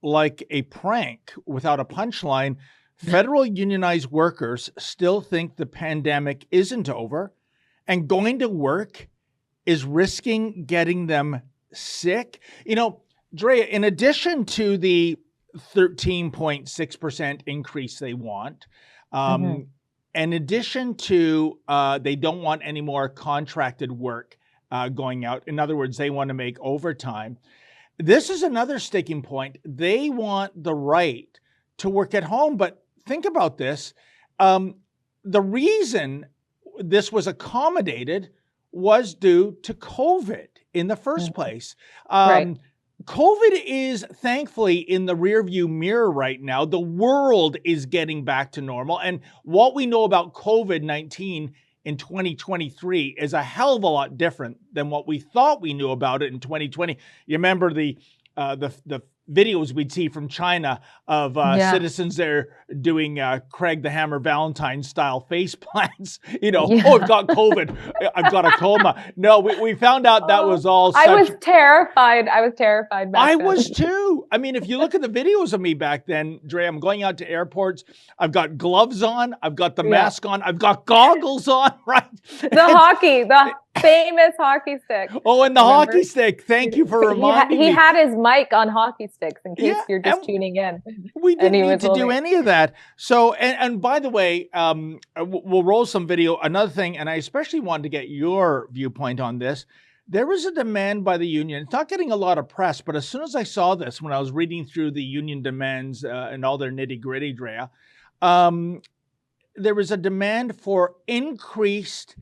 like a prank without a punchline, federal unionized workers still think the pandemic isn't over, and going to work is risking getting them sick. Drea, in addition to the 13.6% increase they want, Hmm. in addition to they don't want any more contracted work going out. In other words, they want to make overtime. This is another sticking point. They want the right to work at home. But think about this. The reason this was accommodated was due to COVID in the first place. Right. COVID is thankfully in the rearview mirror right now. The world is getting back to normal. And what we know about COVID-19 in 2023 is a hell of a lot different than what we thought we knew about it in 2020. You remember the videos we'd see from China of Yeah. citizens there doing Craig the Hammer Valentine style face plants. Oh, I've Yeah. got COVID. I've got a coma. No, we found out that was all I such. was terrified. I was terrified back I then. was too. I mean, if you look at the videos of me back then, Dre, I'm going out to airports. I've got gloves on. I've got the Yeah. mask on. I've got goggles on, right? The famous hockey stick. Oh, and the Remember? hockey stick. Thank you for reminding He me. had his mic on hockey sticks in case Yeah, you're just and tuning in. we didn't And he need was to do holding. any of that. So, and by the way, we'll roll some video. Another thing, and I especially wanted to get your viewpoint on this. There was a demand by the union. It's not getting a lot of press, but as soon as I saw this, when I was reading through the union demands and all their nitty gritty, Drea, there was a demand for increased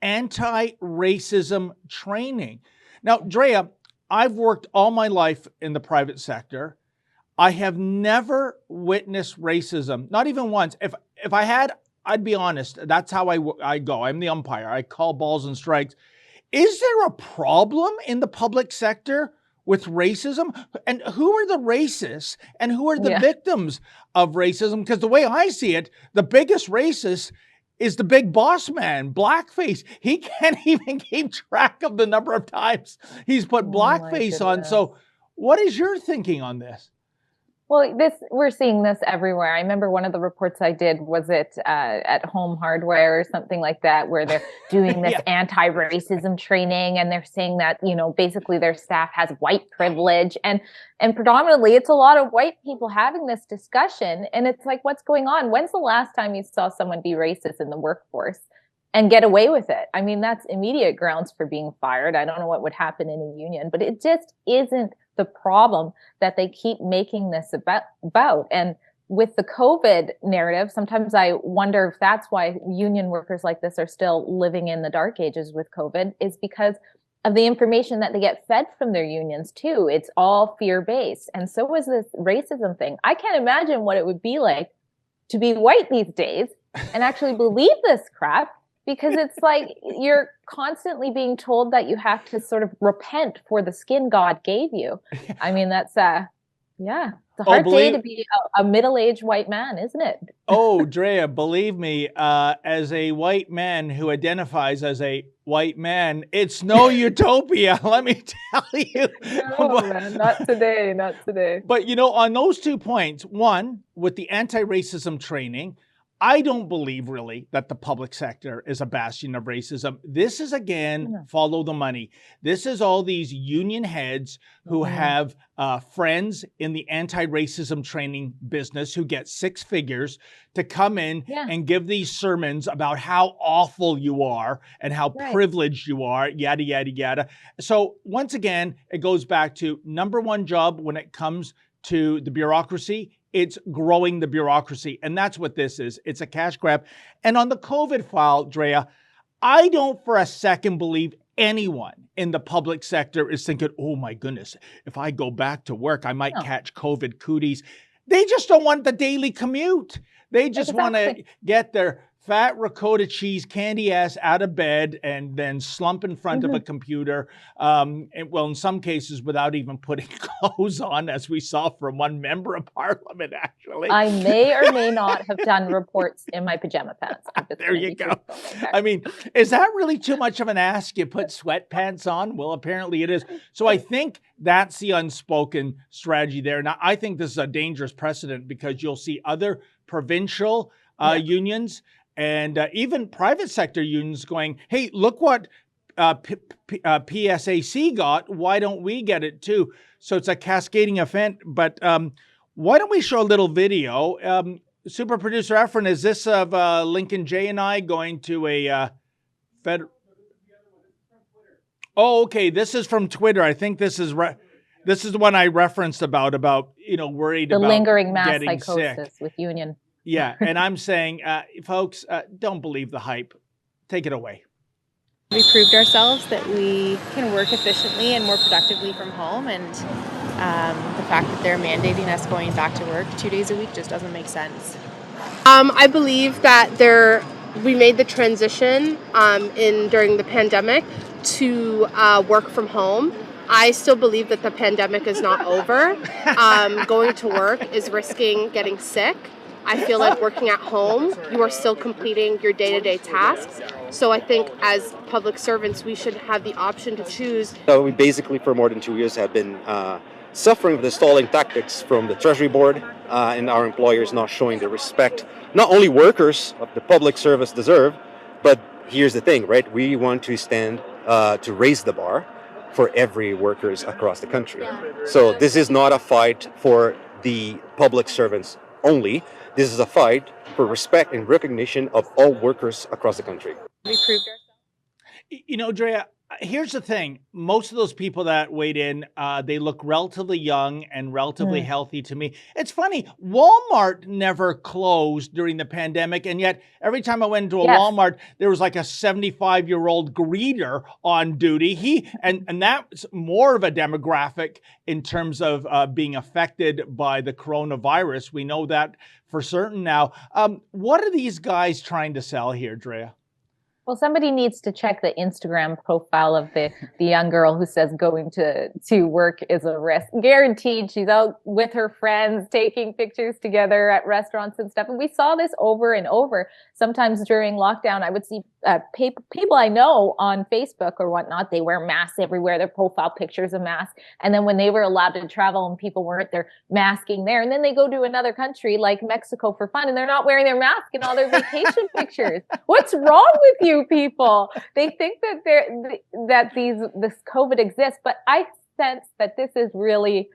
anti-racism training. Now, Drea, I've worked all my life in the private sector. I have never witnessed racism, not even once. If I had, I'd be honest. That's how I go. I'm the umpire. I call balls and strikes. Is there a problem in the public sector with racism? And who are the racists and who are the Yeah. victims of racism? Because the way I see it, the biggest racist is the big boss man, blackface. He can't even keep track of the number of times he's put Oh my blackface on. goodness. So what is your thinking on this? Well, we're seeing this everywhere. I remember one of the reports I did was at Home Hardware or something like that, where they're doing this Yeah. anti-racism training, and they're saying that basically their staff has white privilege, and predominantly it's a lot of white people having this discussion, and it's like, what's going on? When's the last time you saw someone be racist in the workforce and get away with it? I mean, that's immediate grounds for being fired. I don't know what would happen in a union, but it just isn't the problem that they keep making this about. And with the COVID narrative, sometimes I wonder if that's why union workers like this are still living in the dark ages with COVID, is because of the information that they get fed from their unions too. It's all fear-based. And so is this racism thing. I can't imagine what it would be like to be white these days and actually believe this crap, because it's like you're constantly being told that you have to sort of repent for the skin God gave you. I mean, that's it's a hard day to be a middle-aged white man, isn't it? Oh, Drea, believe me, as a white man who identifies as a white man, it's no utopia, let me tell you. No, man, not today, not today. But, on those 2 points, one, with the anti-racism training, I don't believe really that the public sector is a bastion of racism. This is, again, follow the money. This is all these union heads who have friends in the anti-racism training business who get 6 figures to come in and give these sermons about how awful you are and how privileged you are, yada, yada, yada. So once again, it goes back to number one job when it comes to the bureaucracy. It's growing the bureaucracy. And that's what this is. It's a cash grab. And on the COVID file, Drea, I don't for a second believe anyone in the public sector is thinking, oh my goodness, if I go back to work, I might catch COVID cooties. They just don't want the daily commute. They just want to get their fat ricotta cheese candy ass out of bed and then slump in front of a computer. And, well, in some cases, without even putting clothes on, as we saw from one member of parliament, actually. I may or may not have done reports in my pajama pants. There you go. I mean, is that really too much of an ask? You put sweatpants on? Well, apparently it is. So I think that's the unspoken strategy there. Now, I think this is a dangerous precedent because you'll see other provincial unions and even private sector unions going, hey, look what PSAC got. Why don't we get it too? So it's a cascading event. But why don't we show a little video? Super producer Efren, is this of Lincoln J and I going to a federal? Oh, okay. This is from Twitter. I think this is the one I referenced about worried about the lingering mass getting psychosis sick with union. Yeah, and I'm saying, folks, don't believe the hype. Take it away. We proved ourselves that we can work efficiently and more productively from home, and the fact that they're mandating us going back to work 2 days a week just doesn't make sense. I believe that we made the transition during the pandemic to work from home. I still believe that the pandemic is not over. Going to work is risking getting sick. I feel like working at home, you are still completing your day-to-day tasks. So I think as public servants, we should have the option to choose. So we basically, for more than 2 years, have been suffering with the stalling tactics from the Treasury Board and our employers not showing the respect not only workers of the public service deserve, but here's the thing, right? We want to stand to raise the bar for every workers across the country. So this is not a fight for the public servants only. This is a fight for respect and recognition of all workers across the country. We proved ourselves. Drea, here's the thing. Most of those people that weighed in, they look relatively young and relatively healthy to me. It's funny, Walmart never closed during the pandemic, and yet every time I went into a Walmart, there was like a 75-year-old greeter on duty. And that's more of a demographic in terms of being affected by the coronavirus. We know that for certain now. What are these guys trying to sell here, Drea? Well, somebody needs to check the Instagram profile of the young girl who says going to work is a risk. Guaranteed she's out with her friends taking pictures together at restaurants and stuff. And we saw this over and over. Sometimes during lockdown, I would see people I know on Facebook or whatnot, they wear masks everywhere, their profile pictures of masks. And then when they were allowed to travel and people weren't, they're masking there. And then they go to another country like Mexico for fun and they're not wearing their mask in all their vacation pictures. What's wrong with you people? They think that this COVID exists, but I sense that this is really,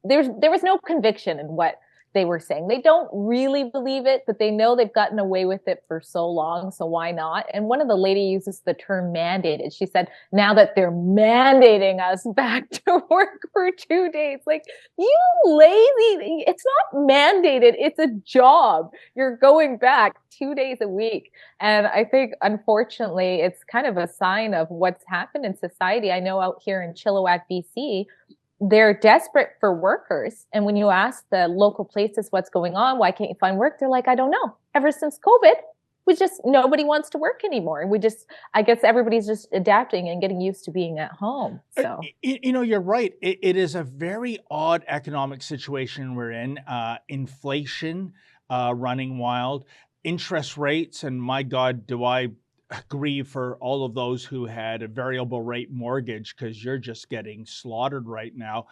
there was no conviction in what they were saying. They don't really believe it, but they know they've gotten away with it for so long, so why not? And one of the lady uses the term mandated. She said, now that they're mandating us back to work for 2 days, like, you lazy, it's not mandated, it's a job. You're going back 2 days a week. And I think, unfortunately, it's kind of a sign of what's happened in society. I know out here in Chilliwack, BC, they're desperate for workers. And when you ask the local places what's going on, why can't you find work? They're like, I don't know. Ever since COVID, nobody wants to work anymore. And I guess everybody's just adapting and getting used to being at home. So, you're right. It is a very odd economic situation we're in. Inflation running wild, interest rates. And my God, do I grieve for all of those who had a variable rate mortgage, because you're just getting slaughtered right now.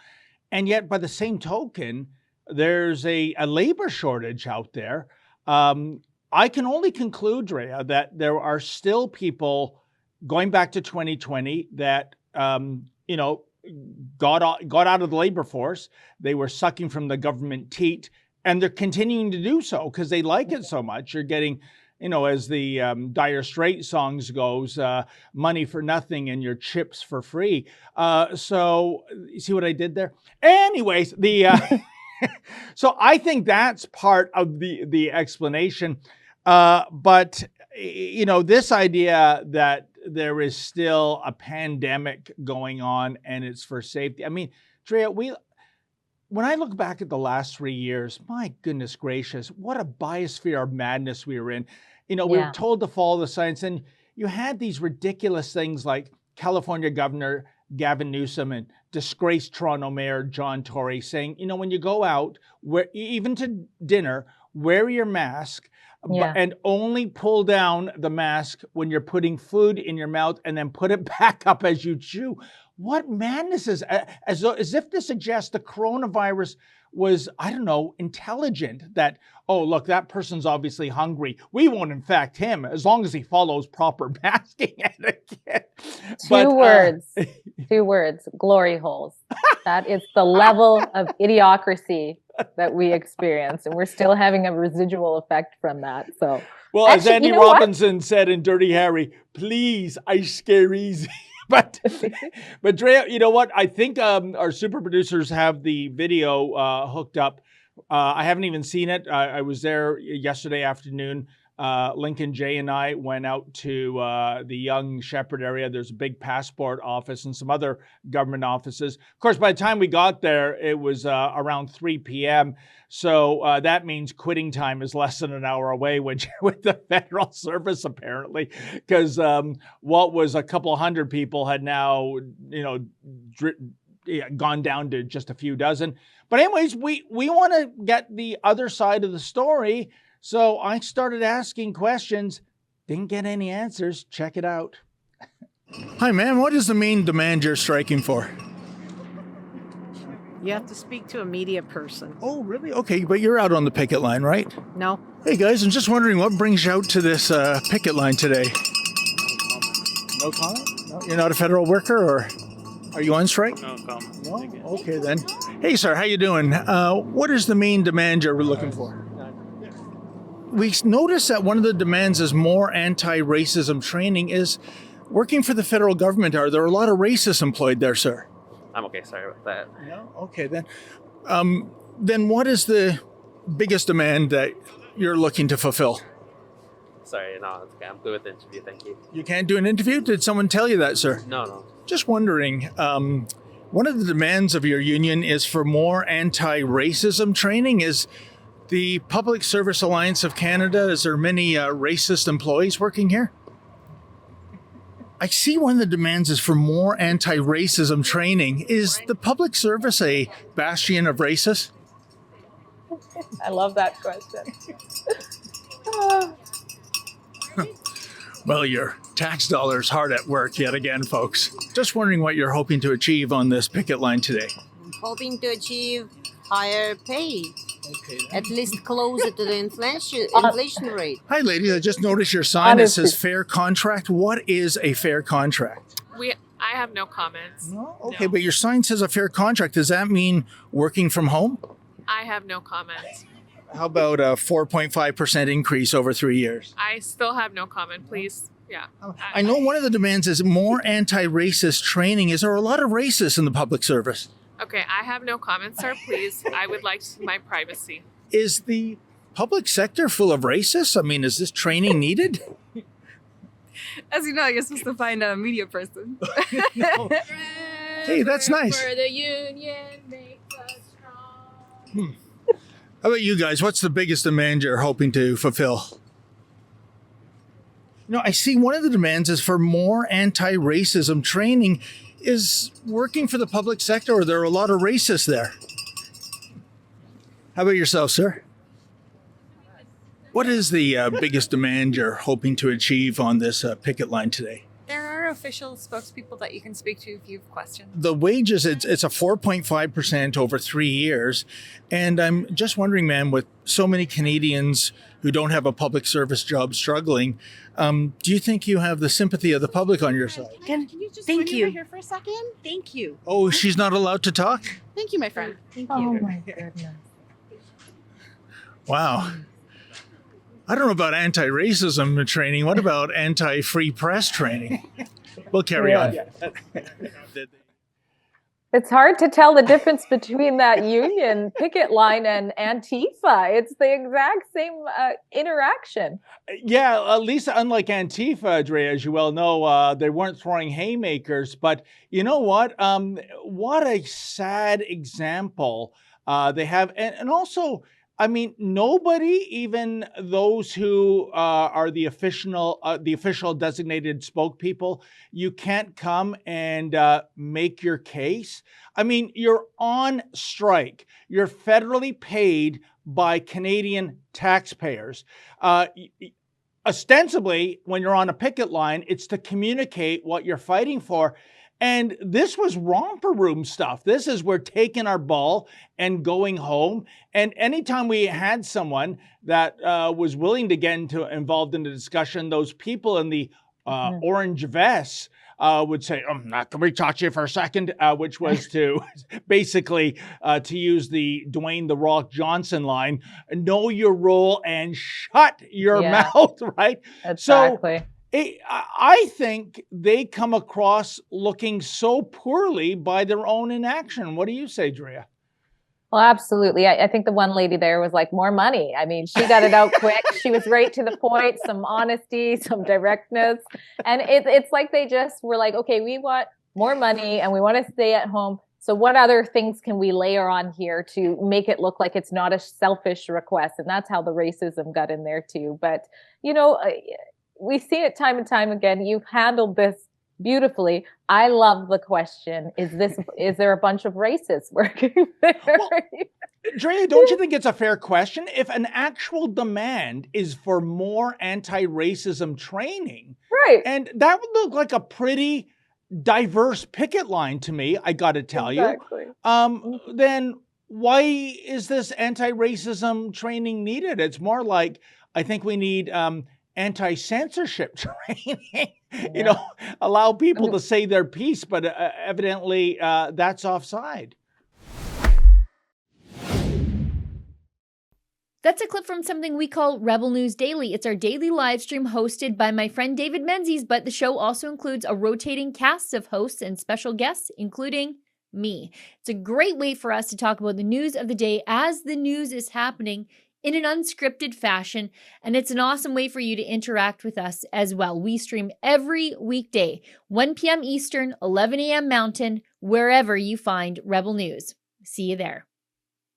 And yet, by the same token, there's a labor shortage out there. I can only conclude, Drea, that there are still people going back to 2020 that, got out of the labor force. They were sucking from the government teat, and they're continuing to do so because they like it so much. You're getting, as the Dire Straits songs goes, money for nothing and your chips for free. So you see what I did there? Anyways, so I think that's part of the explanation. But this idea that there is still a pandemic going on and it's for safety. I mean, Drea, when I look back at the last 3 years, my goodness gracious, what a biosphere of madness we were in. we Yeah. were told to follow the science, and you had these ridiculous things like California Governor Gavin Newsom and disgraced Toronto Mayor John Tory saying, when you go out, even to dinner, wear your mask, Yeah. and only pull down the mask when you're putting food in your mouth and then put it back up as you chew. What madness is, as if to suggest the coronavirus was, I don't know, intelligent, that, oh, look, that person's obviously hungry. We won't infect him as long as he follows proper masking etiquette. Two words, glory holes. That is the level of idiocracy that we experience. And we're still having a residual effect from that. So, well, as Andy Robinson said in Dirty Harry, please, I scare easy. But Drea, you know what? I think our super producers have the video hooked up. I haven't even seen it. I was there yesterday afternoon. Lincoln Jay and I went out to the Young Shepherd area. There's a big passport office and some other government offices. Of course, by the time we got there, it was around 3 p.m. So that means quitting time is less than an hour away with the federal service, apparently, because what was a couple hundred people had now, gone down to just a few dozen. But anyways, we want to get the other side of the story. So I started asking questions, didn't get any answers. Check it out. Hi, ma'am. What is the main demand you're striking for? You have to speak to a media person. Oh, really? Okay, but you're out on the picket line, right? No. Hey, guys, I'm just wondering what brings you out to this picket line today? No comment? No, you're not a federal worker, or are you on strike? No comment. No? Okay, then. Hey, sir, how you doing? What is the main demand you're looking for? We noticed that one of the demands is more anti-racism training. Is working for the federal government, are there a lot of racists employed there, sir? I'm okay, sorry about that. No? Okay, then. Then what is the biggest demand that you're looking to fulfill? Sorry, no, it's okay. I'm good with the interview, thank you. You can't do an interview? Did someone tell you that, sir? No. Just wondering, one of the demands of your union is for more anti-racism training. Is the Public Service Alliance of Canada, is there many racist employees working here? I see one of the demands is for more anti-racism training. Is the public service a bastion of racists? I love that question. Well, your tax dollars hard at work yet again, folks. Just wondering what you're hoping to achieve on this picket line today. Hoping to achieve higher pay, Okay. at least closer to the inflation rate. Hi, ladies. I just noticed your sign that says fair contract. What is a fair contract? I have no comments. No? Okay, but your sign says a fair contract. Does that mean working from home? I have no comments. How about a 4.5% increase over 3 years? I still have no comment, please. Yeah. I know one of the demands is more anti-racist training. Is there a lot of racists in the public service? Okay, I have no comments, sir. Please, I would like my privacy. Is the public sector full of racists? I mean, is this training needed? As you know, you're supposed to find a media person. Hey, that's nice. For the union makes us strong. How about you guys? What's the biggest demand you're hoping to fulfill? I see one of the demands is for more anti-racism training. Is working for the public sector, or there are a lot of racists there? How about yourself, sir? What is the biggest demand you're hoping to achieve on this picket line today? There are official spokespeople that you can speak to if you have questions. The wages, it's a 4.5% over 3 years. And I'm just wondering, ma'am, with so many Canadians who don't have a public service job struggling, do you think you have the sympathy of the public on your side? Can you just thank you here for a second? Thank you. Oh, she's not allowed to talk? Thank you, my friend. Thank you. Oh my goodness. Wow. I don't know about anti-racism training. What about anti-free press training? We'll carry on. It's hard to tell the difference between that union picket line and Antifa. It's the exact same interaction. Yeah, at least unlike Antifa, Dre, as you well know, they weren't throwing haymakers. But you know what? What a sad example they have. And also, I mean, nobody, even those who are the official designated spokespeople, you can't come and make your case. I mean, you're on strike. You're federally paid by Canadian taxpayers. Ostensibly, when you're on a picket line, it's to communicate what you're fighting for. And this was romper room stuff. This is we're taking our ball and going home. And anytime we had someone that was willing to get involved in the discussion, those people in the orange vests would say, can we talk to you for a second? Which was to basically, to use the Dwayne "The Rock" Johnson line, know your role and shut your mouth, right? Exactly. So I think they come across looking so poorly by their own inaction. What do you say, Drea? Well, absolutely. I think the one lady there was like, more money. I mean, she got it out quick. She was right to the point, some honesty, some directness. And it's like they just were like, okay, we want more money and we want to stay at home. So what other things can we layer on here to make it look like it's not a selfish request? And that's how the racism got in there too. But, you know, we've seen it time and time again. You've handled this beautifully. I love the question. Is there a bunch of racists working there? Well, Drea, don't you think it's a fair question? If an actual demand is for more anti-racism training, right? And that would look like a pretty diverse picket line to me, I got to tell you. Then why is this anti-racism training needed? It's more like, I think we need anti-censorship training, you know, allow people to say their piece, but evidently that's offside. That's a clip from something we call Rebel News Daily. It's our daily live stream hosted by my friend David Menzies, but the show also includes a rotating cast of hosts and special guests, including me. It's a great way for us to talk about the news of the day as the news is happening in an unscripted fashion, and it's an awesome way for you to interact with us as well. We stream every weekday, 1 p.m. Eastern, 11 a.m. Mountain, wherever you find Rebel News. See you there.